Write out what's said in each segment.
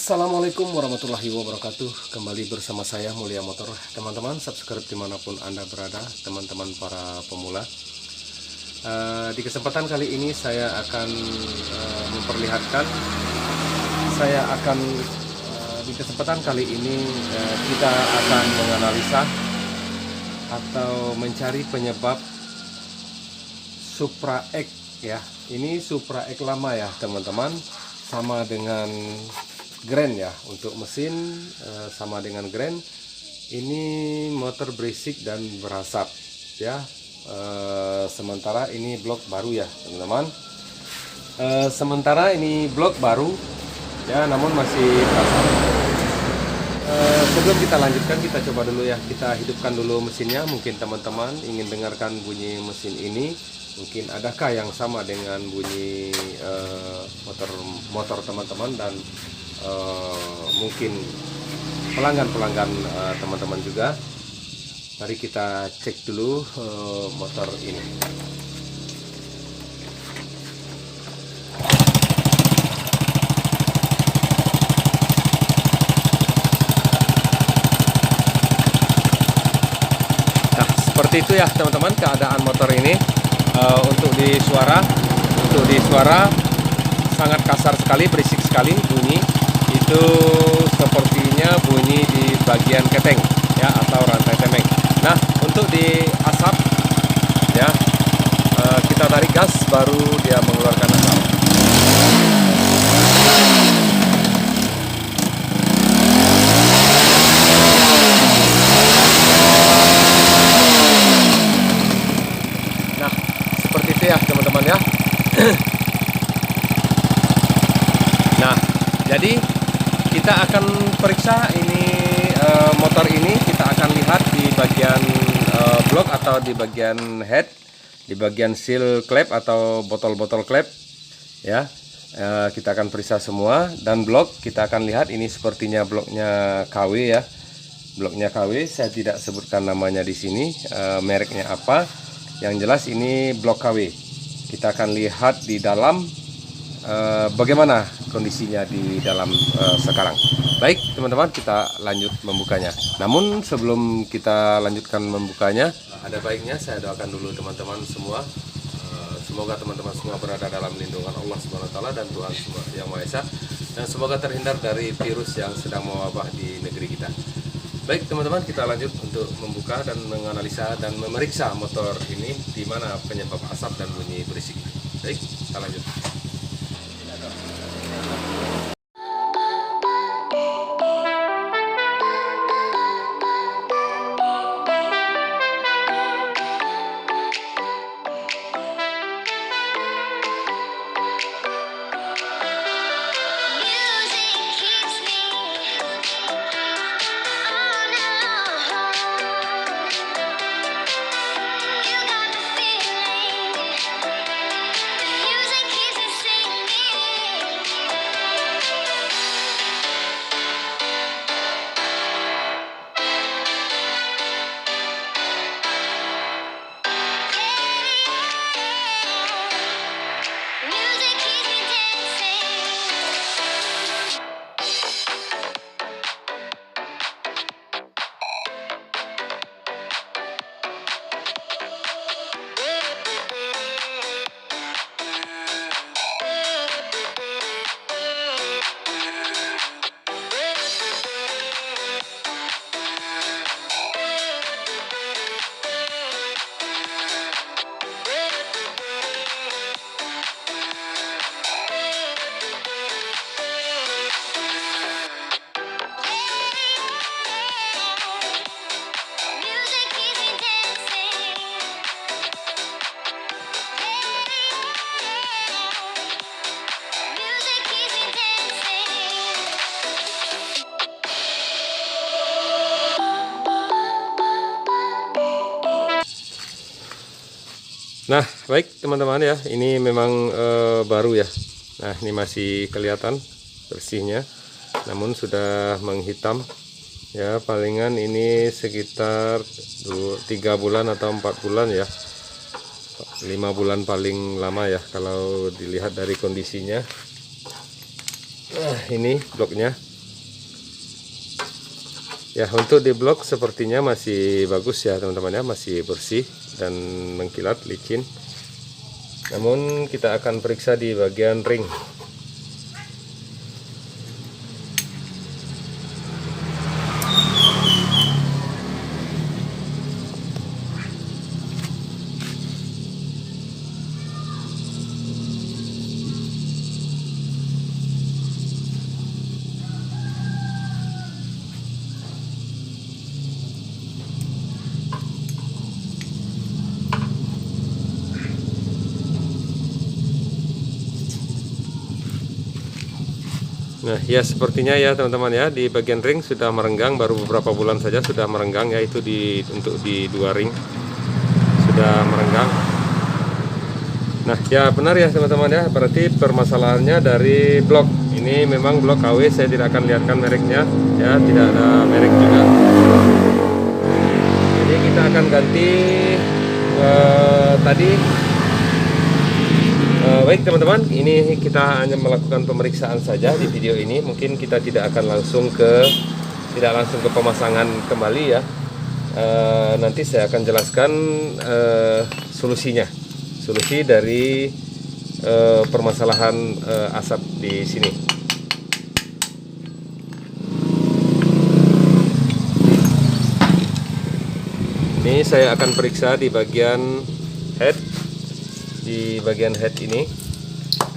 Assalamualaikum warahmatullahi wabarakatuh. Kembali bersama saya Mulia Motor. Teman-teman subscribe dimanapun Anda berada, teman-teman para pemula. Di kesempatan kali ini saya akan memperlihatkan di kesempatan kali ini kita akan menganalisa atau mencari penyebab Supra X ya. Ini Supra X lama ya teman-teman, sama dengan Grand ya. Untuk mesin sama dengan Grand. Ini motor berisik dan berasap ya. Sementara ini blok baru ya teman-teman. Sementara ini blok baru ya, namun masih berasap. Sebelum kita lanjutkan, kita coba dulu ya, kita hidupkan dulu mesinnya. Mungkin teman-teman ingin dengarkan bunyi mesin ini. Mungkin adakah yang sama dengan bunyi motor teman-teman dan mungkin pelanggan teman-teman juga. Mari kita cek dulu motor ini. Nah, seperti itu ya teman-teman keadaan motor ini. Untuk di suara sangat kasar sekali, berisik sekali bunyi. Itu sepertinya bunyi di bagian keteng ya, atau rantai temeng. Nah, untuk di asap ya, kita tarik gas baru dia mengeluarkan asap. Nah, seperti itu ya teman-teman ya. Nah, jadi kita akan periksa ini motor ini. Kita akan lihat di bagian blok atau di bagian head, di bagian seal klep atau botol-botol klep ya. Kita akan periksa semua. Dan blok kita akan lihat ini sepertinya bloknya KW ya. Bloknya KW, saya tidak sebutkan namanya di sini, mereknya apa. Yang jelas ini blok KW. Kita akan lihat di dalam bagaimana kondisinya di dalam sekarang. Baik teman-teman, kita lanjut membukanya. Namun sebelum kita lanjutkan membukanya, ada baiknya saya doakan dulu teman-teman semua. Semoga teman-teman semua berada dalam lindungan Allah SWT dan Tuhan Yang Maha Esa, dan semoga terhindar dari virus yang sedang mewabah di negeri kita. Baik teman-teman, kita lanjut untuk membuka dan menganalisa dan memeriksa motor ini, di mana penyebab asap dan bunyi berisik. Baik, kita lanjut. Nah, baik teman-teman ya, ini memang baru ya. Nah, ini masih kelihatan bersihnya, namun sudah menghitam ya. Palingan ini sekitar 3 bulan atau 4 bulan ya, 5 bulan paling lama ya kalau dilihat dari kondisinya. Nah, ini bloknya Ya, untuk di blok sepertinya masih bagus ya teman-teman ya, masih bersih dan mengkilat licin. Namun kita akan periksa di bagian ring. Nah ya, sepertinya ya teman-teman ya, di bagian ring sudah merenggang, baru beberapa bulan saja sudah merenggang ya, itu untuk di dua ring sudah merenggang. Nah ya benar ya teman-teman ya, berarti permasalahannya dari blok ini. Memang blok KW, saya tidak akan lihatkan mereknya ya, tidak ada merek juga. Jadi kita akan ganti tadi. Baik teman-teman, ini kita hanya melakukan pemeriksaan saja di video ini. Mungkin kita tidak langsung ke pemasangan kembali ya. Nanti saya akan jelaskan solusi dari permasalahan asap di sini. Ini saya akan periksa di bagian head. Di bagian head ini,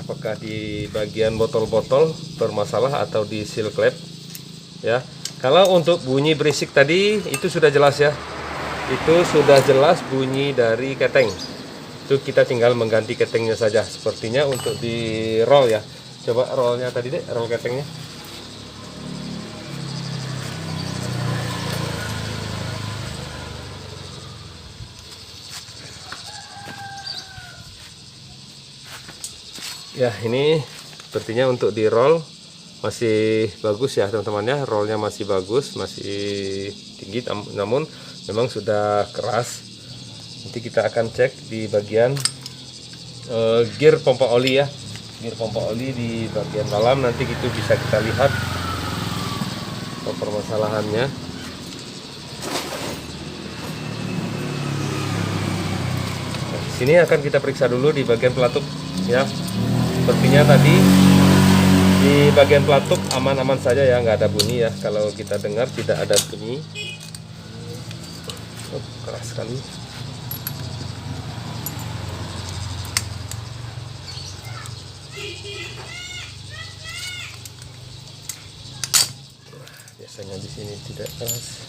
apakah di bagian botol-botol bermasalah atau di seal klep ya. Kalau untuk bunyi berisik tadi itu sudah jelas ya, itu sudah jelas bunyi dari keteng. Itu kita tinggal mengganti ketengnya saja. Sepertinya untuk di roll ya, coba rollnya tadi deh, roll ketengnya. Ya, ini sepertinya untuk di roll masih bagus ya teman-teman ya, rollnya masih bagus, masih tinggi, namun memang sudah keras. Nanti kita akan cek di bagian gear pompa oli ya, gear pompa oli di bagian dalam, nanti itu bisa kita lihat permasalahannya. Nah, sini akan kita periksa dulu di bagian pelatuk ya. Sepertinya tadi di bagian pelatuk aman-aman saja ya, nggak ada bunyi ya. Kalau kita dengar tidak ada bunyi. Oh, keras sekali. Biasanya di sini tidak keras.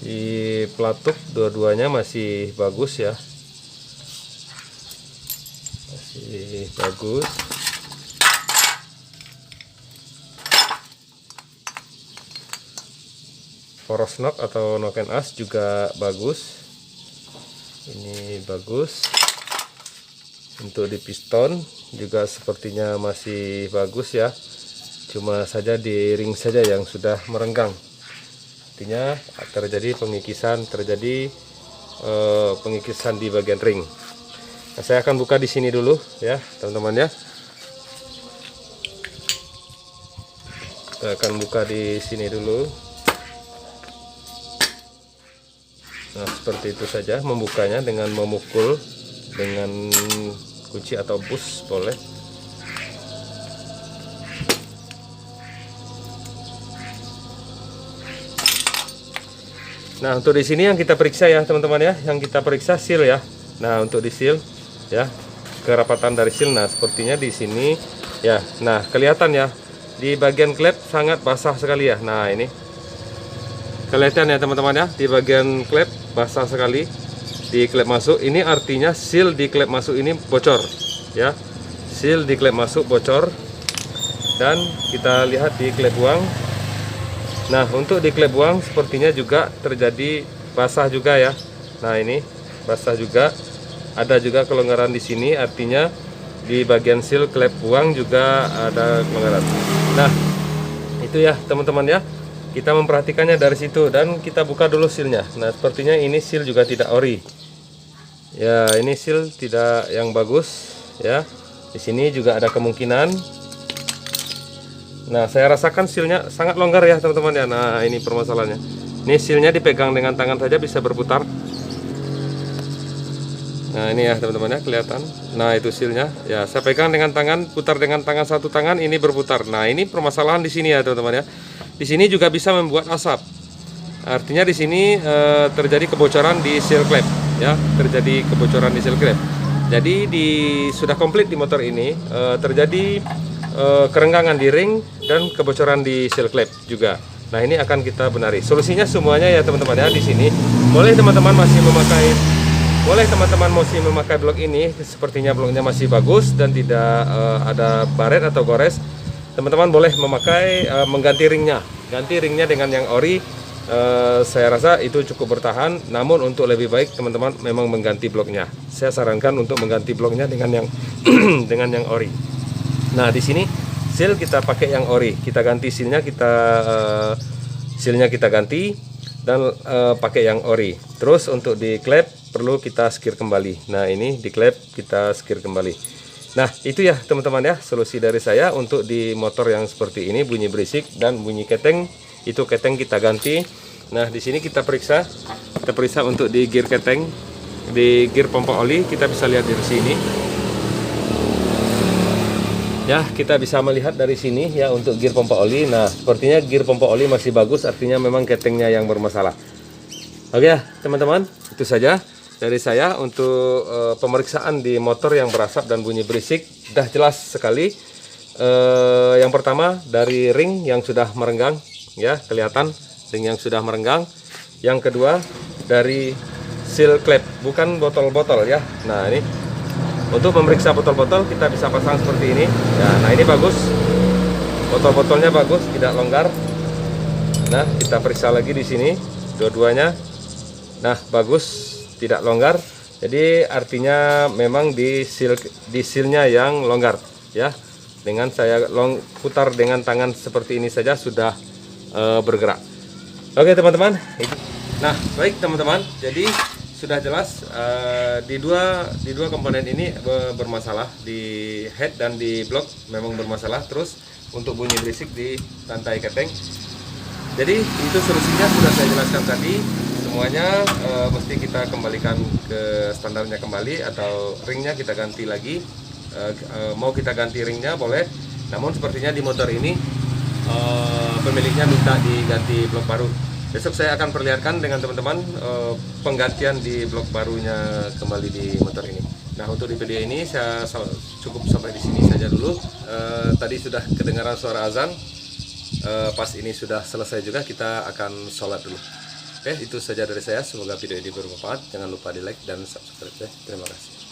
Di pelatuk dua-duanya masih bagus ya, masih bagus. Poros knock atau knock and as juga bagus, ini bagus. Untuk di piston juga sepertinya masih bagus ya, cuma saja di ring saja yang sudah merenggang. Artinya terjadi pengikisan di bagian ring. Nah, saya akan buka di sini dulu ya teman-teman ya. Saya akan buka di sini dulu. Nah, seperti itu saja membukanya, dengan memukul dengan kunci atau push boleh. Nah, untuk di sini yang kita periksa ya teman-teman ya, yang kita periksa seal ya. Nah, untuk di seal ya, kerapatan dari seal. Nah, sepertinya di sini ya. Nah, kelihatan ya, di bagian klep sangat basah sekali ya. Nah, ini kelihatan ya teman-teman ya, di bagian klep basah sekali. Di klep masuk ini artinya seal di klep masuk ini bocor ya. Seal di klep masuk bocor. Dan kita lihat di klep buang. Nah, untuk di klep buang sepertinya juga terjadi basah juga ya. Nah, ini basah juga. Ada juga kelonggaran di sini, artinya di bagian seal klep buang juga ada kelonggaran. Nah, itu ya teman-teman ya. Kita memperhatikannya dari situ dan kita buka dulu sealnya. Nah, sepertinya ini seal juga tidak ori. Ya, ini seal tidak yang bagus ya. Di sini juga ada kemungkinan. Nah, saya rasakan sealnya sangat longgar ya teman-teman ya. Nah, ini permasalahannya. Ini sealnya dipegang dengan tangan saja bisa berputar. Nah, ini ya teman-teman ya, kelihatan. Nah, itu sealnya. Ya, saya pegang dengan tangan, putar dengan tangan satu tangan, ini berputar. Nah, ini permasalahan di sini ya teman-teman ya. Di sini juga bisa membuat asap. Artinya di sini terjadi kebocoran di seal clamp ya, terjadi kebocoran di seal clamp. Jadi sudah komplit di motor ini terjadi kerenggangan di ring dan kebocoran di seal clamp juga. Nah, ini akan kita benari. Solusinya semuanya ya teman-teman ya di sini. Boleh teman-teman masih memakai blok ini, sepertinya bloknya masih bagus dan tidak ada baret atau gores. Teman-teman boleh mengganti ringnya, ganti ringnya dengan yang ori. Saya rasa itu cukup bertahan. Namun untuk lebih baik teman-teman memang mengganti bloknya. Saya sarankan untuk mengganti bloknya dengan yang dengan yang ori. Nah, di sini seal kita pakai yang ori. Kita ganti sealnya, kita ganti dan pakai yang ori. Terus untuk di klep perlu kita skir kembali. Nah, ini di klep kita skir kembali. Nah, itu ya teman-teman ya solusi dari saya untuk di motor yang seperti ini, bunyi berisik dan bunyi keteng. Itu keteng kita ganti. Nah, di sini kita periksa untuk di gear keteng, di gear pompa oli kita bisa lihat dari sini. Ya, kita bisa melihat dari sini ya untuk gear pompa oli. Nah, sepertinya gear pompa oli masih bagus, artinya memang ketengnya yang bermasalah. Oke ya, teman-teman, itu saja dari saya untuk pemeriksaan di motor yang berasap dan bunyi berisik. Sudah jelas sekali. Yang pertama dari ring yang sudah merenggang, ya kelihatan ring yang sudah merenggang. Yang kedua dari seal clamp, bukan botol-botol ya. Nah, ini untuk memeriksa botol-botol kita bisa pasang seperti ini. Ya, nah ini bagus, botol-botolnya bagus, tidak longgar. Nah, kita periksa lagi di sini dua-duanya. Nah, bagus, tidak longgar. Jadi artinya memang di sealnya yang longgar ya. Dengan saya putar dengan tangan seperti ini saja sudah bergerak. Oke teman-teman. Nah, baik teman-teman. Jadi sudah jelas di dua komponen ini bermasalah, di head dan di blok memang bermasalah. Terus untuk bunyi berisik di rantai keteng. Jadi itu solusinya sudah saya jelaskan tadi. Semuanya mesti kita kembalikan ke standarnya kembali, atau ringnya kita ganti lagi. Mau kita ganti ringnya boleh, namun sepertinya di motor ini pemiliknya minta diganti blok baru. Besok saya akan perlihatkan dengan teman-teman penggantian di blok barunya kembali di motor ini. Nah, untuk di video ini saya cukup sampai di sini saja dulu. Tadi sudah kedengaran suara azan. Pas ini sudah selesai juga, kita akan sholat dulu. Oke, itu saja dari saya. Semoga video ini bermanfaat. Jangan lupa di like dan subscribe ya. Terima kasih.